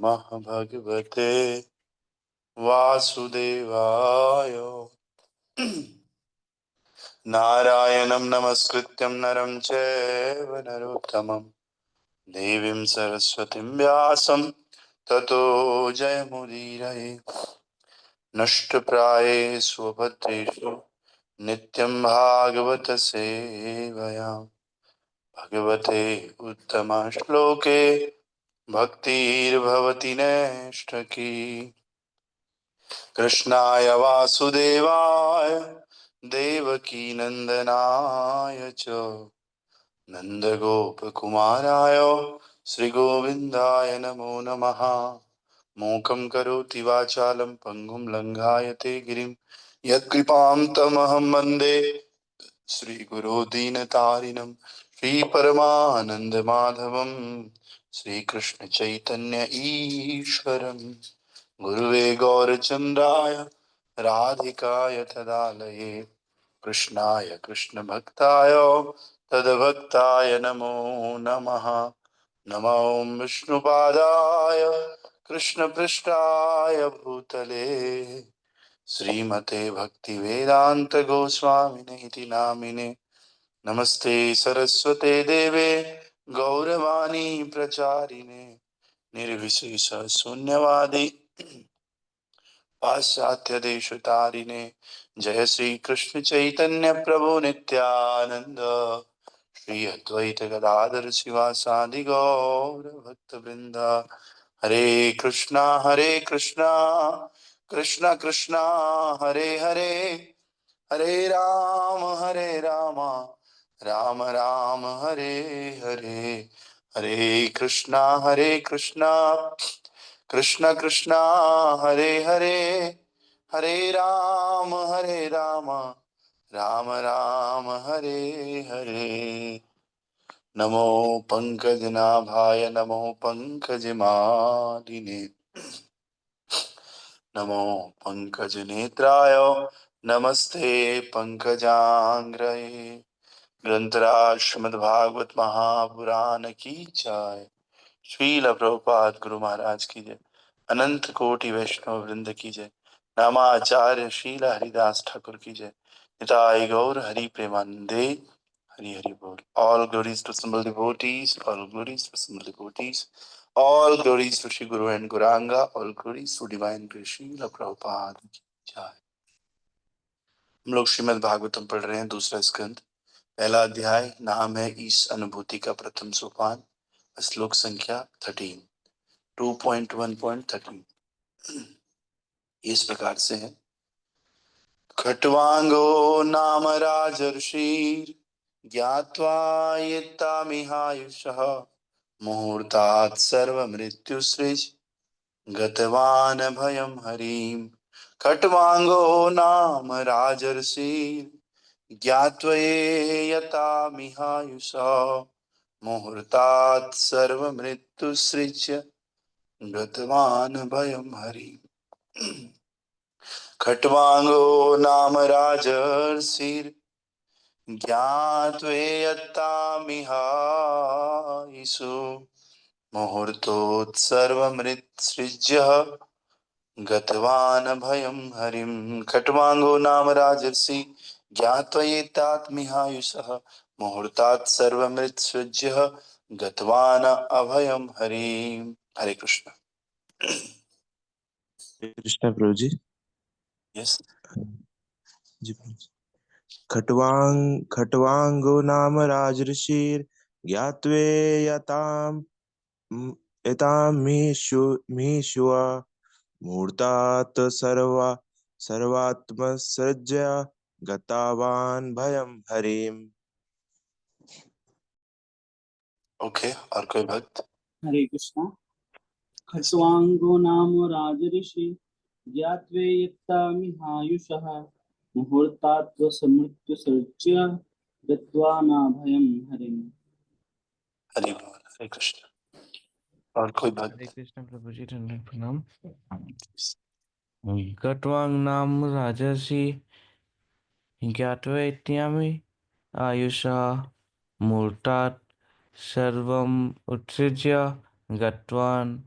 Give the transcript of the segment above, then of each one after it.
नमः भगवते वासुदेवाय। नारायणं नमस्कृत्यं नरं चैव नरोत्तमं देवीं सरस्वतीं व्यासं ततो जयमुदीरये। नष्टप्रायेषु भद्रेषु नित्यं भागवत सेवया भगवते उत्तमश्लोके भक्तिर्भवति नैष्ठकी। कृष्णाय वासुदेवाय देवकीनन्दनाय च नन्दगोपकुमाराय श्रीगोविन्दाय नमो नमः। मूकं करोति वाचालं पङ्गुं लङ्घायते गिरिं यत्कृपां तमहं वन्दे श्रीगुरो दीनतारिणं श्रीपरमानन्दमाधवं श्रीकृष्णचैतन्य ईश्वरं गुरुवे गौरचन्द्राय राधिकाय तदालये कृष्णाय कृष्णभक्ताय तद्भक्ताय नमो नमः। नमो विष्णुपादाय कृष्णपृष्ठाय भूतले श्रीमते भक्तिवेदांत गोस्वामिने इति नामिने। नमस्ते सरस्वते देवे गौरवाणी प्रचारिणे निर्विशेष शून्यवादी पाश्चात्य देश तारिणे। जय श्री कृष्ण चैतन्य प्रभु नित्यानंद श्री अद्वैत गदाधर शिवासादि गौर भक्त वृंदा। हरे कृष्णा कृष्णा कृष्णा हरे हरे हरे राम राम राम हरे हरे। हरे कृष्णा कृष्ण कृष्ण हरे हरे हरे राम राम राम हरे हरे। नमो पंकजनाभाय नमो पंकजमालिने नमो पंकजनेत्राय नमस्ते पंकजांग्रये। ग्रंथराज श्रीमद्भागवत महापुराण की जय। श्रील प्रभुपाद गुरु महाराज की जय। अनंत कोटि वैष्णव वृंद की जय। नामाचार्य श्रील हरिदास ठाकुर की जय। निताई गौर हरि प्रेमानंदे हरि हरि बोल। All glories to simple devotees, all glories to simple devotees, all glories to Shri Guru and Gauranga, all glories to divine Grace Srila Prabhupada की जय। हम लोग श्रीमद् भागवतम पढ़ रहे हैं, दूसरा स्कंद, पहला अध्याय। नाम है ईश अनुभूति का प्रथम सोपान। श्लोक संख्या 13, 2.1.13 इस प्रकार से है। खट्वांगो नाम राजर्षिर् ज्ञात्वा येत्तामिहायुषः मुहूर्तात् सर्वमृत्युसृज गतवान् भयं हरिम्। खट्वांगो नाम राजर्षिर् ज्ञात्वयेयतामिहायुषः मुहूर्तात् सर्वमृत्युसृज्य गतवान् भयं हरिम्। खट्वांगो नाम राजर्षिर् ज्ञात्वयेयतामिहायुषो मुहूर्तोत्सर्वमृत्सृज्य गतवान् भयं हरिम्। खट्वांगो नाम राजर्षि ज्ञात्वयेतात्मिहायुषः मुहूर्तात् सर्वमृत्सृज्य गतवान् अभयं हरिम्। हरे कृष्ण। कृष्ण प्रभु जी। यस जी प्रभु जी। खट्वांगो नाम राजर्षिर् ज्ञात्वेयताम् एतामीशुआ मूर्तात् सर्वात्मसृज्य गतावान् भयं हरिम्। ओके, और कोई भक्त? हरे कृष्णा। खट्वांगो नाम राजऋषि ज्ञात्वेयत्तामिहायुषः मुहूर्तात् समृत्युसर्ज्य गत्वा नाभयं हरिम्। हरि बोल। हरे कृष्ण। और कोई हरे भक्त? कृष्ण प्रभु जी, दंडवत प्रणाम। खट्वांग नाम राजर्षि ज्ञात्वैत्यामि आयुषा मूर्तात् सर्वम् उत्सृज्य गतवान्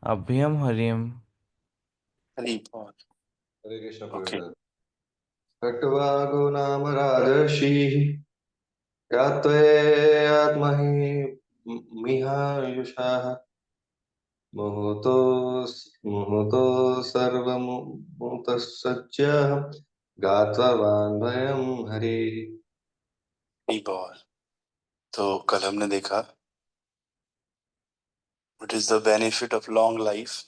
अभ्यम हरिम। हरि बोल। हरे कृष्ण ओके। प्रभुपाद। खट्वागो नाम राजर्षिः यात्वैयात्महि मिहायुषः मुहूर्तो मुहूर्तो सर्वमुतसज्य गातवान् भयं हरिः। हरि बोल। तो कल हमने देखा what is the benefit of long life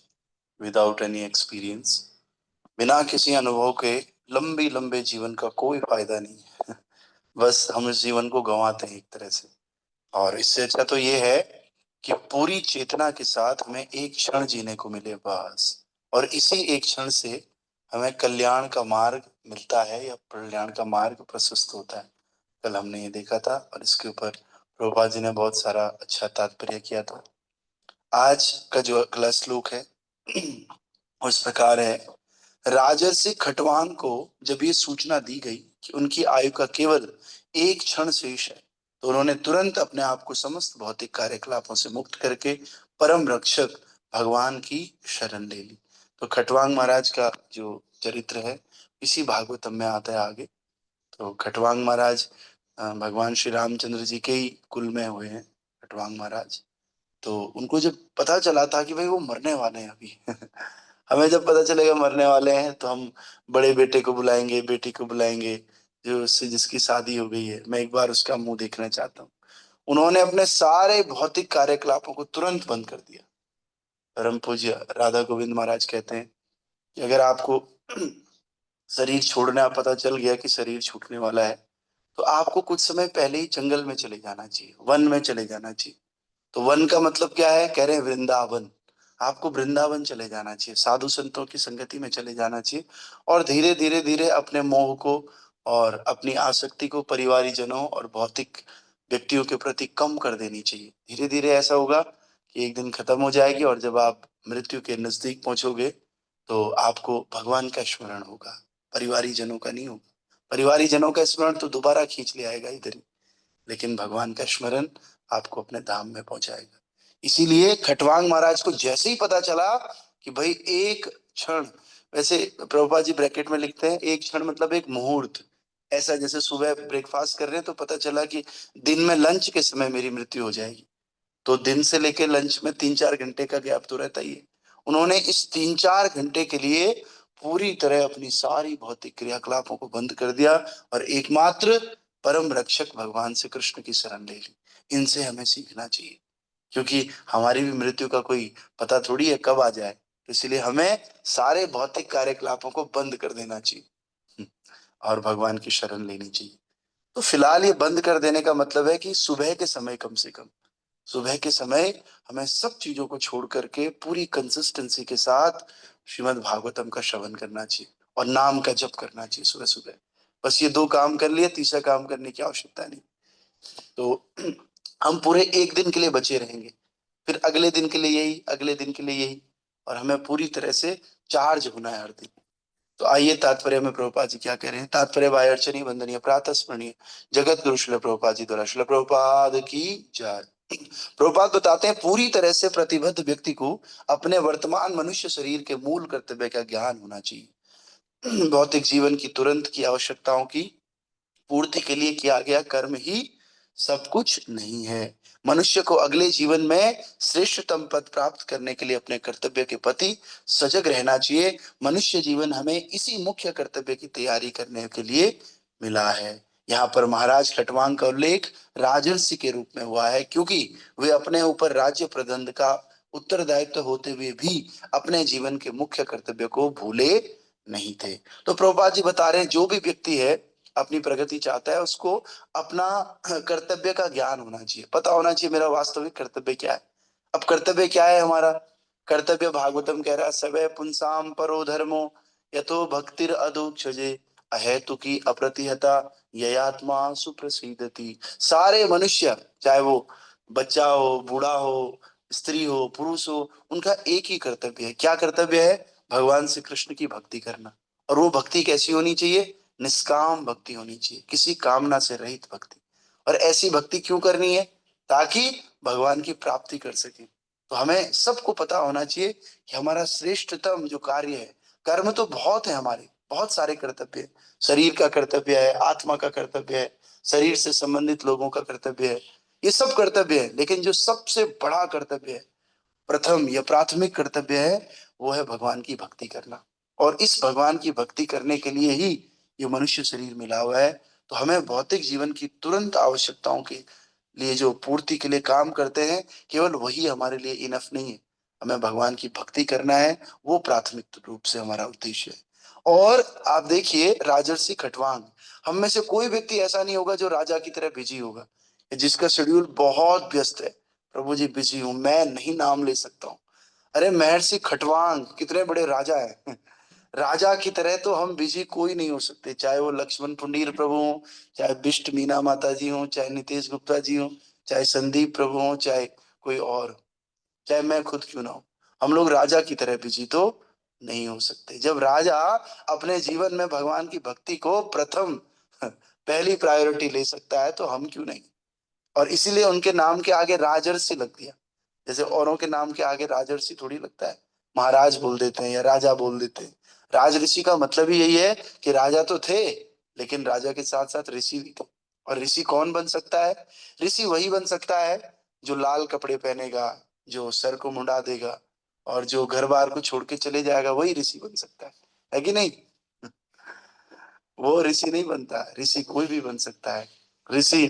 without any experience. बिना किसी अनुभव के लंबी लंबे जीवन का कोई फायदा नहीं है। बस हम इस जीवन को गंवाते हैं एक तरह से। और इससे अच्छा तो ये है कि पूरी चेतना के साथ हमें एक क्षण जीने को मिले बस। और इसी एक क्षण से हमें कल्याण का मार्ग मिलता है या कल्याण का मार्ग प्रशस्त होता है। कल हमने ये देखा था और इसके ऊपर प्रभुपाद जी ने बहुत सारा अच्छा तात्पर्य किया था। आज का जो अगला श्लोक है उस प्रकार है। राजर्षि खटवांग को जब ये सूचना दी गई कि उनकी आयु का केवल एक क्षण शेष है, तो उन्होंने तुरंत अपने आप को समस्त भौतिक कार्यकलापों से मुक्त करके परम रक्षक भगवान की शरण ले ली। तो खटवांग महाराज का जो चरित्र है इसी भागवतम में आता है आगे। तो खटवांग महाराज भगवान श्री रामचंद्र जी के ही कुल में हुए हैं खटवांग महाराज। तो उनको जब पता चला था कि भाई वो मरने वाले हैं अभी हमें जब पता चलेगा मरने वाले हैं तो हम बड़े बेटे को बुलाएंगे, बेटी को बुलाएंगे, जो उससे जिसकी शादी हो गई है, मैं एक बार उसका मुंह देखना चाहता हूँ। उन्होंने अपने सारे भौतिक कार्यकलापों को तुरंत बंद कर दिया। परम पूज्य राधा गोविंद महाराज कहते हैं कि अगर आपको शरीर छोड़ना पता चल गया कि शरीर छूटने वाला है, तो आपको कुछ समय पहले ही जंगल में चले जाना चाहिए, वन में चले जाना चाहिए। तो वन का मतलब क्या है? कह रहे हैं वृंदावन। आपको वृंदावन चले जाना चाहिए, साधु संतों की संगति में चले जाना चाहिए और धीरे धीरे धीरे अपने मोह को और अपनी आसक्ति को परिवारी जनों और भौतिक व्यक्तियों के प्रति कम कर देनी चाहिए। धीरे धीरे ऐसा होगा कि एक दिन खत्म हो जाएगी और जब आप मृत्यु के नजदीक पहुंचोगे तो आपको भगवान का स्मरण होगा, परिवारी जनों का नहीं होगा। परिवारी जनों का स्मरण तो दोबारा खींच ले आएगा इधर ही, लेकिन भगवान का स्मरण आपको अपने धाम में पहुंचाएगा। इसीलिए खटवांग महाराज को जैसे ही पता चला कि भाई एक क्षण, वैसे प्रभुपाद जी ब्रैकेट में लिखते हैं एक क्षण मतलब एक मुहूर्त। ऐसा जैसे सुबह ब्रेकफास्ट कर रहे हैं तो पता चला कि दिन में लंच के समय मेरी मृत्यु हो जाएगी, तो दिन से लेकर लंच में 3-4 घंटे का गैप तो रहता ही है। उन्होंने इस 3-4 घंटे के लिए पूरी तरह अपनी सारी भौतिक क्रियाकलापों को बंद कर दिया और एकमात्र परम रक्षक भगवान श्री कृष्ण की शरण ले ली। इनसे हमें सीखना चाहिए, क्योंकि हमारी भी मृत्यु का कोई पता थोड़ी है कब आ जाए। तो इसलिए हमें सारे भौतिक कार्यकलापों को बंद कर देना चाहिए और भगवान की शरण लेनी चाहिए। तो फिलहाल ये बंद कर देने का मतलब है कि सुबह के समय, कम से कम सुबह के समय हमें सब चीजों को छोड़ करके पूरी कंसिस्टेंसी के साथ श्रीमद् भागवतम का श्रवण करना चाहिए और नाम का जप करना चाहिए सुबह सुबह। बस ये 2 काम कर लिए, तीसरा काम करने की आवश्यकता नहीं। तो हम पूरे एक दिन के लिए बचे रहेंगे, फिर अगले दिन के लिए यही, अगले दिन के लिए यही, और हमें पूरी तरह से चार्ज होना है हर दिन। तो आइए तात्पर्य में प्रभुपाद जी क्या कह रहे हैं। तात्पर्य बाय अर्चनीय वंदनीय प्रातः स्मरणीय जगत गुरु श्रील प्रभुपाद जी द्वारा। श्रील प्रभुपाद की जय। प्रभुपाद बताते हैं पूरी तरह से प्रतिबद्ध व्यक्ति को अपने वर्तमान मनुष्य शरीर के मूल कर्तव्य का ज्ञान होना चाहिए। भौतिक जीवन की तुरंत की आवश्यकताओं की पूर्ति के लिए किया गया कर्म ही सब कुछ नहीं है। मनुष्य को अगले जीवन में श्रेष्ठतम पद प्राप्त करने के लिए अपने कर्तव्य के प्रति सजग रहना चाहिए। मनुष्य जीवन हमें इसी मुख्य कर्तव्य की तैयारी करने के लिए मिला है। यहाँ पर महाराज खटवांग का उल्लेख राजर्षि के रूप में हुआ है, क्योंकि वे अपने ऊपर राज्य प्रबंध का उत्तरदायित्व होते हुए भी अपने जीवन के मुख्य कर्तव्य को भूले नहीं थे। तो प्रभुपाद जी बता रहे हैं जो भी व्यक्ति है अपनी प्रगति चाहता है, उसको अपना कर्तव्य का ज्ञान होना चाहिए, पता होना चाहिए मेरा वास्तविक कर्तव्य क्या है। अब कर्तव्य क्या है हमारा? कर्तव्य भागवतम कह रहा है सवै पुंसाम परो धर्मो यथो भक्तिर अधोक्षजे अहेतुकी अप्रतिहता ययात्मा सुप्रसिद्धति। सारे मनुष्य, चाहे वो बच्चा हो, बूढ़ा हो, स्त्री हो, पुरुष हो, उनका एक ही कर्तव्य है। क्या कर्तव्य है? भगवान श्री कृष्ण की भक्ति करना। और वो भक्ति कैसी होनी चाहिए? निष्काम भक्ति होनी चाहिए, किसी कामना से रहित भक्ति। और ऐसी भक्ति क्यों करनी है? ताकि भगवान की प्राप्ति कर सके। तो हमें सबको पता होना चाहिए कि हमारा श्रेष्ठतम जो कार्य है, कर्म तो बहुत है, हमारे बहुत सारे कर्तव्य है। शरीर का कर्तव्य है, आत्मा का कर्तव्य है, शरीर से संबंधित लोगों का कर्तव्य है, ये सब कर्तव्य है। लेकिन जो सबसे बड़ा कर्तव्य है, प्रथम या प्राथमिक कर्तव्य है, वो है भगवान की भक्ति करना। और इस भगवान की भक्ति करने के लिए ही ये मनुष्य शरीर मिला हुआ है। तो हमें भौतिक जीवन की तुरंत आवश्यकताओं के लिए जो पूर्ति के लिए काम करते हैं, केवल वही हमारे लिए इनफ नहीं है। हमें भगवान की भक्ति करना है, वो प्राथमिक रूप से हमारा उद्देश्य है। और आप देखिए राजर्षि खटवांग, हम में से कोई व्यक्ति ऐसा नहीं होगा जो राजा की तरह बिजी होगा, जिसका शेड्यूल बहुत व्यस्त है। प्रभु जी बिजी हूं, मैं नहीं नाम ले सकता हूँ। अरे महर्षि खटवांग कितने बड़े राजा है। राजा की तरह तो हम बिजी कोई नहीं हो सकते, चाहे वो लक्ष्मण पुंडीर प्रभु हो, चाहे बिष्ट मीना माता जी हो, चाहे नितेश गुप्ता जी हो, चाहे संदीप प्रभु हो, चाहे कोई और हो, चाहे मैं खुद क्यों ना हो। हम लोग राजा की तरह बिजी तो नहीं हो सकते। जब राजा अपने जीवन में भगवान की भक्ति को प्रथम पहली प्रायोरिटी ले सकता है, तो हम क्यों नहीं। और इसीलिए उनके नाम के आगे राजर्षि लग दिया। जैसे औरों के नाम के आगे राजर्षि थोड़ी लगता है, महाराज बोल देते हैं या राजा बोल देते हैं। राजऋषि का मतलब ही यही है कि राजा तो थे, लेकिन राजा के साथ साथ ऋषि भी थे। और ऋषि कौन बन सकता है? ऋषि वही बन सकता है जो लाल कपड़े पहनेगा, जो सर को मुंडा देगा, और जो घर बार को छोड़ के चले जाएगा, वही ऋषि बन सकता है कि नहीं? वो ऋषि नहीं बनता, ऋषि कोई भी बन सकता है। ऋषि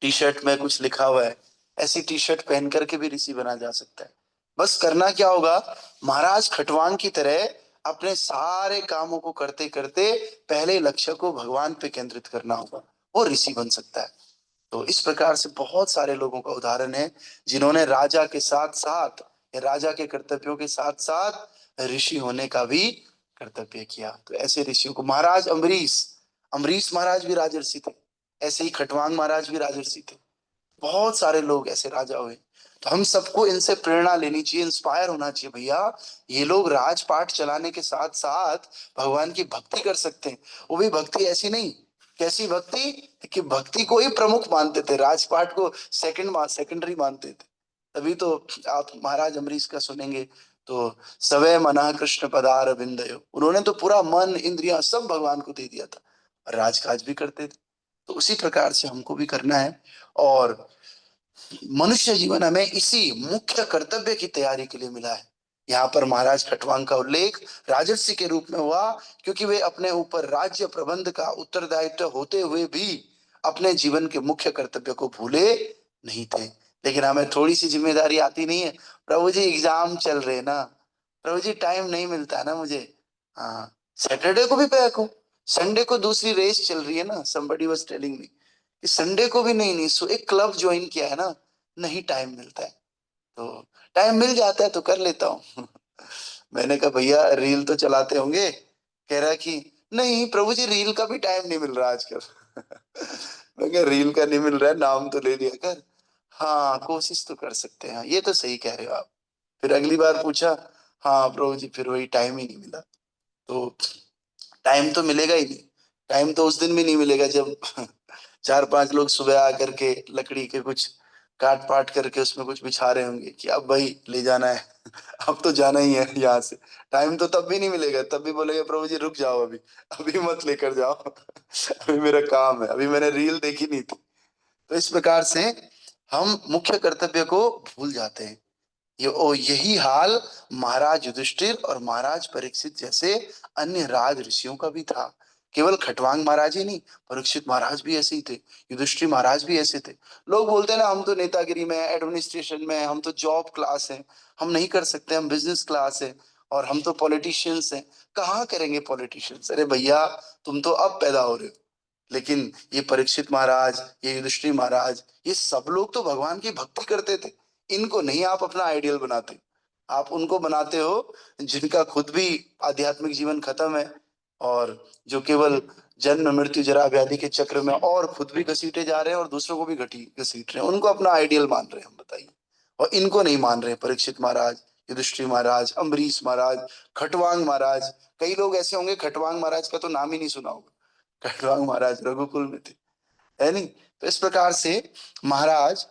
टी शर्ट में कुछ लिखा हुआ है, ऐसी टी शर्ट पहन करके भी ऋषि बना जा सकता है। बस करना क्या होगा, महाराज खटवांग की तरह अपने सारे कामों को करते करते पहले लक्ष्य को भगवान पे केंद्रित करना होगा, वो ऋषि बन सकता है। तो इस प्रकार से बहुत सारे लोगों का उदाहरण है जिन्होंने राजा के साथ साथ या राजा के कर्तव्यों के साथ साथ ऋषि होने का भी कर्तव्य किया। तो ऐसे ऋषियों को, महाराज अम्बरीश, अम्बरीश महाराज भी राजर्षि थे, ऐसे ही खटवांग महाराज भी राजर्षि थे। बहुत सारे लोग ऐसे राजा हुए। तो हम सबको इनसे प्रेरणा लेनी चाहिए, इंस्पायर होना चाहिए। भैया ये लोग राजपाट चलाने के साथ साथ भगवान की भक्ति कर सकते हैं। वो भी भक्ति ऐसी नहीं, कैसी भक्ति कि भक्ति को ही प्रमुख मानते थे, राजपाट को सेकेंडरी मानते थे। तभी तो आप महाराज अम्बरीश का सुनेंगे तो सवै मना कृष्ण पदार विंदयो, उन्होंने तो पूरा मन इंद्रियां सब भगवान को दे दिया था, और राजकाज भी करते थे। तो उसी प्रकार से हमको भी करना है। और मनुष्य जीवन हमें इसी मुख्य कर्तव्य की तैयारी के लिए मिला है। यहाँ पर महाराज खटवांग का उल्लेख राजर्षि के रूप में हुआ, क्योंकि वे अपने ऊपर राज्य प्रबंध का उत्तरदायित्व होते हुए भी अपने जीवन के मुख्य कर्तव्य को भूले नहीं थे। लेकिन हमें थोड़ी सी जिम्मेदारी आती नहीं है, प्रभु जी एग्जाम चल रहे ना, प्रभु जी टाइम नहीं मिलता ना मुझे। हाँ, सैटरडे को भी पैक हो, संडे को दूसरी रेस चल रही है ना, somebody was telling me कि संडे को भी नहीं, सो एक क्लब ज्वाइन किया है ना, नहीं टाइम मिलता है। तो टाइम मिल जाता है तो कर लेता हूँ। मैंने कहा भैया रील तो चलाते होंगे? कह रहा है कि नहीं प्रभु जी रील का भी टाइम नहीं मिल रहा आजकल। मैं कहा रील का नहीं मिल रहा है, नाम तो ले लिया कर। हाँ कोशिश तो कर सकते हैं, ये तो सही कह रहे हो आप। फिर अगली बार पूछा, हाँ प्रभु जी फिर वही टाइम ही नहीं मिला। तो टाइम तो मिलेगा ही नहीं, टाइम तो उस दिन भी नहीं मिलेगा जब चार पांच लोग सुबह आकर के लकड़ी के कुछ काट पाट करके उसमें कुछ बिछा रहे होंगे कि अब भाई ले जाना है। अब तो जाना ही है यहाँ से। टाइम तो तब भी नहीं मिलेगा, तब भी बोलेंगे प्रभु जी रुक जाओ, अभी अभी मत लेकर जाओ। अभी मेरा काम है, अभी मैंने रील देखी नहीं थी। तो इस प्रकार से हम मुख्य कर्तव्य को भूल जाते हैं। यही हाल महाराज युधिष्ठिर और महाराज परीक्षित जैसे अन्य राज ऋषियों का भी था। केवल खटवांग महाराज ही नहीं, परीक्षित महाराज भी ऐसे ही थे, युधिष्ठिर महाराज भी ऐसे थे। लोग बोलते हैं ना हम तो नेतागिरी में, एडमिनिस्ट्रेशन में, हम तो जॉब क्लास हैं, हम नहीं कर सकते, हम बिजनेस क्लास है, और हम तो पॉलिटिशियंस हैं। कहाँ करेंगे पॉलिटिशियंस? अरे भैया तुम तो अब पैदा हो रहे हो। लेकिन ये परीक्षित महाराज, ये युधिष्ठिर महाराज, ये सब लोग तो भगवान की भक्ति करते थे। इनको नहीं आप अपना आइडियल बनाते, आप उनको बनाते हो जिनका खुद भी आध्यात्मिक जीवन खत्म है, और जो केवल जन्म मृत्यु जरा व्याधि के चक्र में और खुद भी घसीटे जा रहे हैं और दूसरों को भी घटी घसीट रहे हैं, उनको अपना आइडियल मान रहे हैं हम, बताइए। और इनको नहीं मान रहे, परीक्षित महाराज, युधिष्ठिर महाराज, अम्बरीश महाराज, खटवांग महाराज। कई लोग ऐसे होंगे खटवांग महाराज का तो नाम ही नहीं सुना होगा, खटवांग महाराज रघुकुल में थे, है नहीं? तो इस प्रकार से महाराज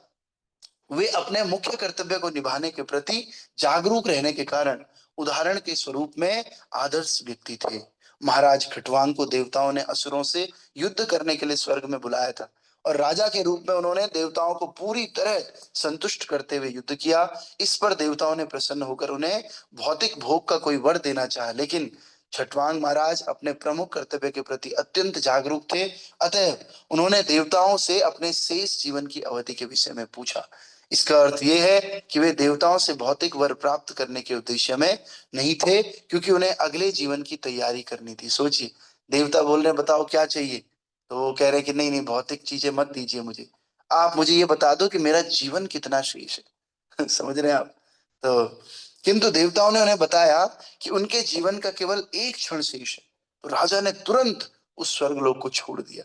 वे अपने मुख्य कर्तव्य को निभाने के प्रति जागरूक रहने के कारण उदाहरण के स्वरूप में आदर्श व्यक्ति थे। महाराज खटवांग को देवताओं ने असुरों से युद्ध करने के लिए स्वर्ग में बुलाया था और राजा के रूप में उन्होंने देवताओं को पूरी तरह संतुष्ट करते हुए युद्ध किया। इस पर देवताओं ने प्रसन्न होकर उन्हें भौतिक भोग का कोई वर देना चाहा, लेकिन छठवांग महाराज अपने प्रमुख कर्तव्य के प्रति अत्यंत जागरूक थे। अतः उन्होंने देवताओं से अपने शेष जीवन की अवधि के विषय में पूछा। इसका अर्थ यह है कि वे देवताओं से भौतिक वर प्राप्त करने के उद्देश्य में नहीं थे, क्योंकि उन्हें अगले जीवन की तैयारी करनी थी। सोचिए, देवता बोल रहे हैं बताओ क्या चाहिए, तो वो कह रहे हैं कि नहीं नहीं भौतिक चीजें मत दीजिए मुझे, आप मुझे ये बता दो कि मेरा जीवन कितना शेष है। समझ रहे हैं आप? तो किंतु देवताओं ने उन्हें बताया कि उनके जीवन का केवल एक क्षण शेष है। तो राजा ने तुरंत उस स्वर्गलोक को छोड़ दिया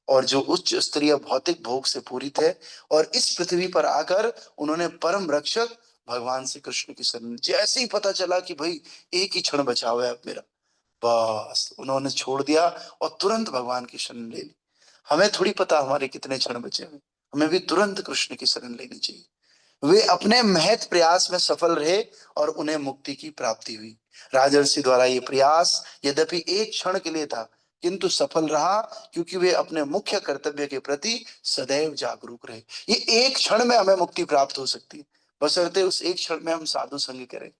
और जो उच्च स्तरीय भौतिक भोग से पूरित है, और इस पृथ्वी पर आकर उन्होंने परम रक्षक भगवान श्री कृष्ण की शरण। जैसे ही पता चला कि भाई एक ही क्षण बचा हुआ है अब मेरा, बस उन्होंने छोड़ दिया और तुरंत भगवान की शरण ले ली। हमें थोड़ी पता हमारे कितने क्षण बचे हुए, हमें भी तुरंत कृष्ण की शरण लेनी चाहिए। वे अपने महत प्रयास में सफल रहे और उन्हें मुक्ति की प्राप्ति हुई। राजर्षि द्वारा ये प्रयास यद्यपि एक क्षण के लिए था, किंतु सफल रहा, क्योंकि वे अपने मुख्य कर्तव्य के प्रति सदैव जागरूक रहे। ये एक क्षण में हमें मुक्ति प्राप्त हो सकती है, बशर्ते उस एक क्षण में हम साधु संग करें।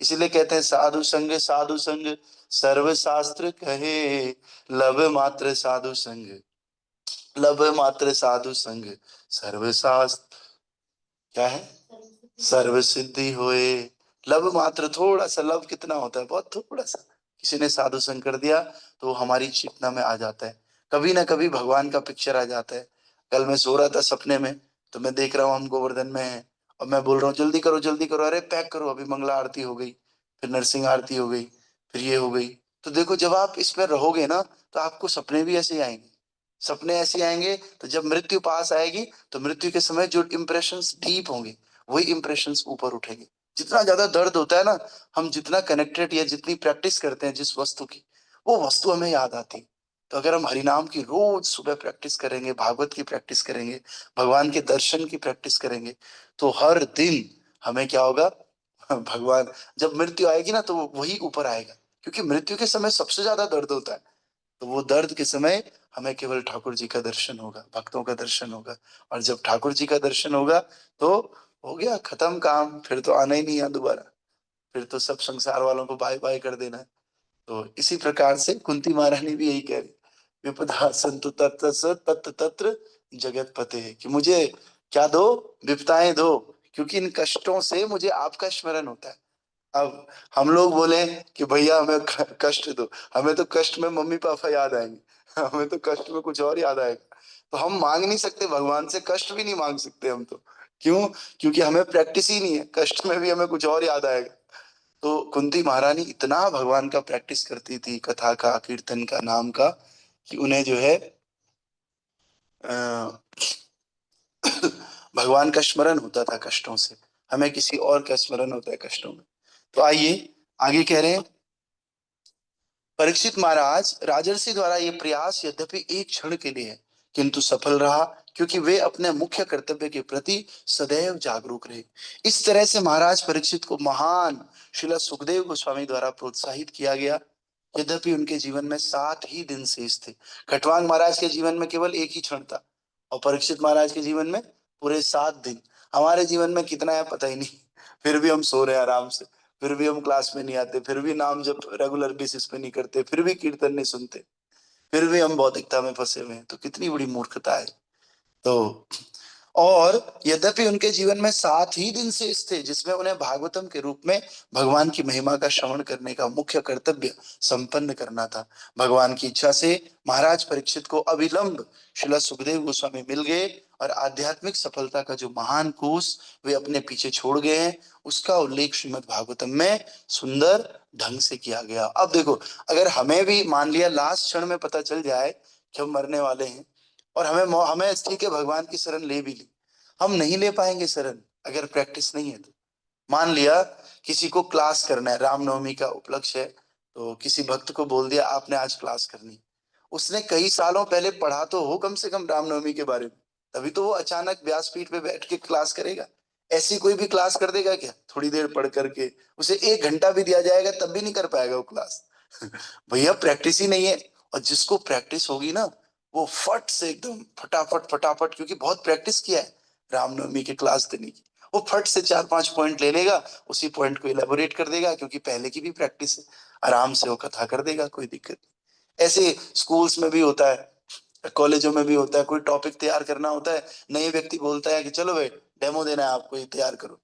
इसीलिए कहते हैं साधु संग सर्व शास्त्र कहे, लब मात्र साधु संग, लब मात्र साधु संग, सर्व शास्त्र क्या है, सर्व सिद्धि होए। लब मात्र, थोड़ा सा, लब कितना होता है, बहुत थोड़ा सा, किसी ने साधु संग कर दिया तो हमारी चेतना में आ जाता है, कभी ना कभी भगवान का पिक्चर आ जाता है। कल मैं सो रहा था सपने में, तो मैं देख रहा हूँ हम गोवर्धन में हैं और मैं बोल रहा हूँ जल्दी करो, अरे पैक करो, अभी मंगला आरती हो गई, फिर नरसिंह आरती हो गई, फिर ये हो गई। तो देखो जब आप इसमें रहोगे ना, तो आपको सपने भी ऐसे ही आएंगे। सपने ऐसे आएंगे तो जब मृत्यु पास आएगी, तो मृत्यु के समय जो इंप्रेशंस डीप होंगे वही इंप्रेशंस ऊपर उठेंगे। जितना ज्यादा दर्द होता है ना, हम जितना कनेक्टेड या जितनी प्रैक्टिस करते हैं जिस वस्तु की, वो वस्तु हमें याद आती है। तो अगर हम हरिनाम की रोज सुबह प्रैक्टिस करेंगे, भागवत की प्रैक्टिस करेंगे, भगवान के दर्शन की प्रैक्टिस करेंगे, तो हर दिन हमें क्या होगा, भगवान जब मृत्यु आएगी ना तो वही ऊपर आएगा, क्योंकि मृत्यु के समय सबसे ज्यादा दर्द होता है। तो वो दर्द के समय हमें केवल ठाकुर जी का दर्शन होगा, भक्तों का दर्शन होगा, और जब ठाकुर जी का दर्शन होगा तो हो गया खत्म काम, फिर तो आना ही नहीं है दोबारा, फिर तो सब संसार वालों को बाय बाय कर देना है। तो इसी प्रकार से कुंती महारानी भी यही कह रही, विपदा संतु तत्र तत्र तत्र जगत पते, कि मुझे क्या दो, विपताएं दो, क्योंकि इन कष्टों से मुझे आपका स्मरण होता है। अब हम लोग बोले कि भैया हमें कष्ट दो, हमें तो कष्ट में मम्मी पापा याद आएंगे, हमें तो कष्ट में कुछ और याद आएगा। तो हम मांग नहीं सकते भगवान से, कष्ट भी नहीं मांग सकते हम तो। क्यों? क्योंकि हमें प्रैक्टिस ही नहीं है, कष्ट में भी हमें कुछ और याद आएगा। तो कुंती महारानी इतना भगवान का प्रैक्टिस करती थी, कथा का, कीर्तन का, नाम का, कि उन्हें जो है अ, भगवान का स्मरण होता था कष्टों से। हमें किसी और का स्मरण होता है कष्टों में। तो आइए आगे कह रहे हैं, परीक्षित महाराज, राजर्षि द्वारा ये प्रयास यद्यपि एक क्षण के लिए है, किंतु सफल रहा, क्योंकि वे अपने मुख्य कर्तव्य के प्रति सदैव जागरूक रहे। इस तरह से महाराज परीक्षित को महान श्रील सुखदेव गोस्वामी द्वारा प्रोत्साहित किया गया। यद्यपि उनके जीवन में 7 ही दिन शेष थे। खटवांग महाराज के जीवन में केवल एक ही क्षण था, और परीक्षित महाराज के जीवन में पूरे 7 दिन। हमारे जीवन में कितना है पता ही नहीं, फिर भी हम सो रहे हैं आराम से, फिर भी हम क्लास में नहीं आते, फिर भी नाम जब रेगुलर बेसिस पे नहीं करते, फिर भी कीर्तन नहीं सुनते, फिर भी हम भौतिकता में फंसे हुए हैं। तो कितनी बड़ी मूर्खता है। तो और यद्यपि उनके जीवन में 7 ही दिन शेष थे, जिसमें उन्हें भागवतम के रूप में भगवान की महिमा का श्रवण करने का मुख्य कर्तव्य संपन्न करना था। भगवान की इच्छा से महाराज परीक्षित को अविलंब श्रील सुखदेव गोस्वामी मिल गए, और आध्यात्मिक सफलता का जो महान कोष वे अपने पीछे छोड़ गए हैं, उसका उल्लेख श्रीमद् भागवतम में सुंदर ढंग से किया गया। अब देखो, अगर हमें भी मान लिया लास्ट क्षण में पता चल जाए कि हम मरने वाले हैं, और हमें हमें ठीक है भगवान की शरण ले भी ली, हम नहीं ले पाएंगे शरण अगर प्रैक्टिस नहीं है तो। मान लिया किसी को क्लास करना है, रामनवमी का उपलक्ष्य है, तो किसी भक्त को बोल दिया आपने आज क्लास करनी। उसने कई सालों पहले पढ़ा तो हो कम से कम रामनवमी के बारे में, तभी तो वो अचानक व्यासपीठ पे बैठ के क्लास करेगा। ऐसी कोई भी क्लास कर देगा क्या? थोड़ी देर पढ़ करके उसे 1 घंटा भी दिया जाएगा तब भी नहीं कर पाएगा वो क्लास। भैया प्रैक्टिस ही नहीं है। और जिसको प्रैक्टिस होगी ना, वो फट से एकदम फटाफट फटाफट, क्योंकि बहुत प्रैक्टिस किया है रामनवमी के क्लास देने की, वो फट से 4-5 पॉइंट ले लेगा, उसी पॉइंट को इलेबोरेट कर देगा, क्योंकि पहले की भी प्रैक्टिस है। आराम से वो कथा कर देगा, कोई दिक्कत नहीं। ऐसे स्कूल्स में भी होता है, कॉलेजों में भी होता है, कोई टॉपिक तैयार करना होता है, नए व्यक्ति बोलता है कि चलो भाई डेमो देना है आपको, ये तैयार करो।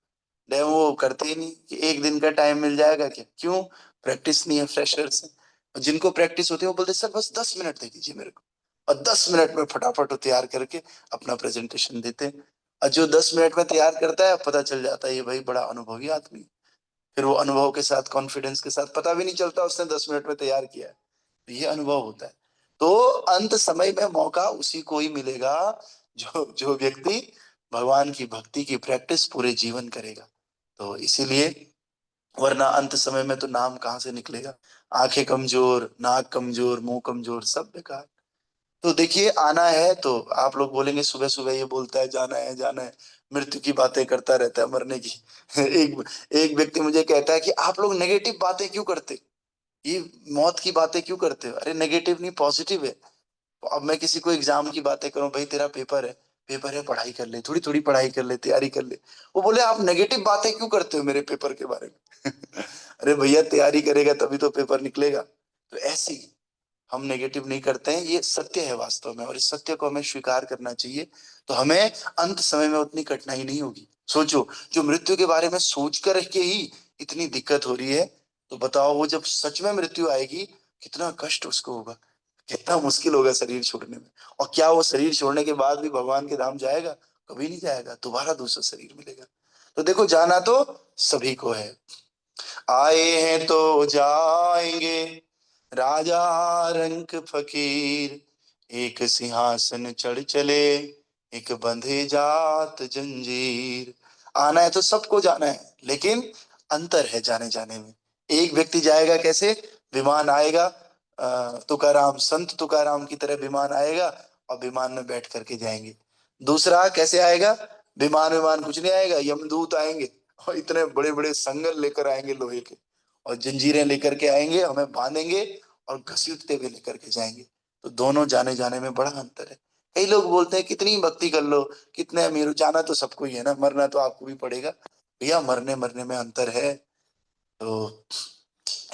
डेमो वो करते ही नहीं कि 1 दिन का टाइम मिल जाएगा क्या? क्यों? प्रैक्टिस नहीं है फ्रेशर्स है। और जिनको प्रैक्टिस होती है वो बोलते सर बस 10 मिनट दे दीजिए मेरे को, और 10 मिनट में फटाफट वो तैयार करके अपना प्रेजेंटेशन देते हैं। और जो 10 मिनट में तैयार करता है, पता चल जाता है ये भाई बड़ा अनुभवी आदमी है। फिर वो अनुभव के साथ, कॉन्फिडेंस के साथ, पता भी नहीं चलता उसने 10 मिनट में तैयार किया है। तो ये अनुभव होता है। तो अंत समय में मौका उसी को ही मिलेगा जो जो व्यक्ति भगवान की भक्ति की प्रैक्टिस पूरे जीवन करेगा। तो इसीलिए, वरना अंत समय में तो नाम कहाँ से निकलेगा? आंखें कमजोर, नाक कमजोर, मुंह कमजोर, सब बेकार। तो देखिए, आना है तो आप लोग बोलेंगे सुबह सुबह ये बोलता है जाना है जाना है, मृत्यु की बातें करता रहता है, मरने की। एक एक व्यक्ति मुझे कहता है कि आप लोग नेगेटिव बातें क्यों करते, ये मौत की बातें क्यों करते हो? अरे नेगेटिव नहीं, पॉजिटिव है। अब मैं किसी को एग्जाम की बातें करूं, भाई तेरा पेपर है, पेपर है, पढ़ाई कर ले, थोड़ी थोड़ी पढ़ाई कर ले, तैयारी कर ले। वो बोले आप नेगेटिव बातें क्यों करते हो मेरे पेपर के बारे में? अरे भैया तैयारी करेगा तभी तो पेपर निकलेगा। तो ऐसे ही हम नेगेटिव नहीं करते हैं, ये सत्य है वास्तव में, और इस सत्य को हमें स्वीकार करना चाहिए। तो हमें अंत समय में उतनी कठिनाई नहीं होगी। सोचो, जो मृत्यु के बारे में सोच कर के ही इतनी दिक्कत हो रही है, तो बताओ वो जब सच में मृत्यु आएगी, कितना कष्ट उसको होगा, कितना मुश्किल होगा शरीर छोड़ने में। और क्या वो शरीर छोड़ने के बाद भी भगवान के धाम जाएगा? कभी नहीं जाएगा, दोबारा दूसरा शरीर मिलेगा। तो देखो, जाना तो सभी को है, आए हैं तो जाएंगे, राजा रंक फकीर, एक सिंहासन चढ़ चले, एक बंधे जात जंजीर। आना है तो सबको जाना है, लेकिन अंतर है जाने जाने में। एक व्यक्ति जाएगा कैसे? विमान आएगा, तुकाराम, संत तुकाराम की तरह विमान आएगा, और विमान में बैठ करके जाएंगे। दूसरा कैसे आएगा? विमान विमान कुछ नहीं आएगा, यमदूत आएंगे, और इतने बड़े बड़े संगल लेकर आएंगे लोहे के, और जंजीरें लेकर के आएंगे, हमें बांधेंगे और घसीटते हुए लेकर के जाएंगे। तो दोनों जाने जाने में बड़ा अंतर है। कई लोग बोलते हैं कितनी भक्ति कर लो, कितने अमीर हो, जाना तो सबको ही है ना, मरना तो आपको भी पड़ेगा। भैया मरने मरने में अंतर है। तो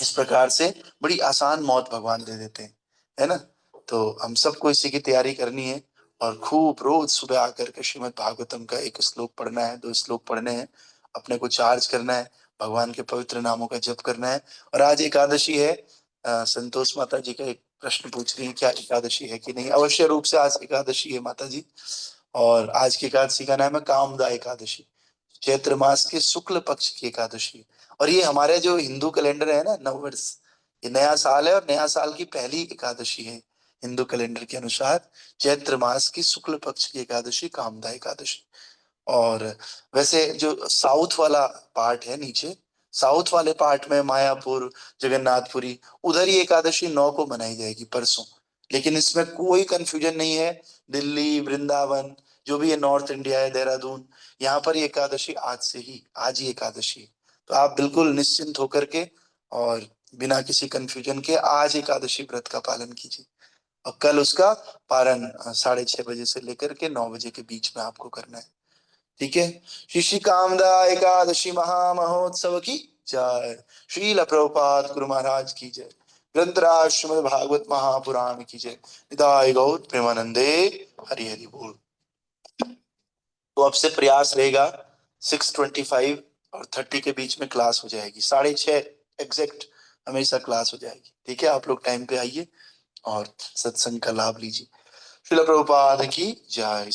इस प्रकार से बड़ी आसान मौत भगवान दे देते हैं, है ना। तो हम सबको इसी की तैयारी करनी है, और खूब रोज सुबह आकर के श्रीमद् भागवतम का 1 श्लोक पढ़ना है, 2 श्लोक पढ़ने हैं, अपने को चार्ज करना है, भगवान के पवित्र नामों का जप करना है। और आज एकादशी है। संतोष माता जी का एक प्रश्न पूछ रही है, क्या एकादशी है कि नहीं? अवश्य रूप से आज एकादशी है माता जी। और आज की एकादशी का नाम है कामदा एकादशी, चैत्र मास के शुक्ल पक्ष की एकादशी। और ये हमारे जो हिंदू कैलेंडर है ना, नववर्ष, ये नया साल है, और नया साल की पहली एकादशी है हिंदू कैलेंडर के अनुसार, चैत्र मास की शुक्ल पक्ष की एकादशी कामदा एकादशी। और वैसे जो साउथ वाला पार्ट है नीचे, साउथ वाले पार्ट में मायापुर, जगन्नाथपुरी, उधर ही एकादशी 9 को मनाई जाएगी, परसों। लेकिन इसमें कोई कंफ्यूजन नहीं है, दिल्ली, वृंदावन, जो भी ये नॉर्थ इंडिया है, देहरादून, यहाँ पर ये एकादशी आज से ही, आज ही एकादशी है। तो आप बिल्कुल निश्चिंत होकर के और बिना किसी कंफ्यूजन के आज एकादशी व्रत का पालन कीजिए, और कल उसका पारण 6:30 बजे से लेकर के 9 बजे के बीच में आपको करना है। ठीक है। श्री श्री कामदा एकादशी महामहोत्सव की जय। श्रील प्रभुपाद गुरु महाराज की जय। ग्रंथराज श्रीमद् भागवत महापुराण की जय। निताय गौर प्रेमानंदे। हरि हरि बोल। तो अब से प्रयास रहेगा 6:25 और 30 के बीच में क्लास हो जाएगी, 6:30 एग्जैक्ट हमेशा क्लास हो जाएगी। ठीक है, आप लोग टाइम पे आइए और सत्संग का लाभ लीजिए। श्रील प्रभुपाद की जय।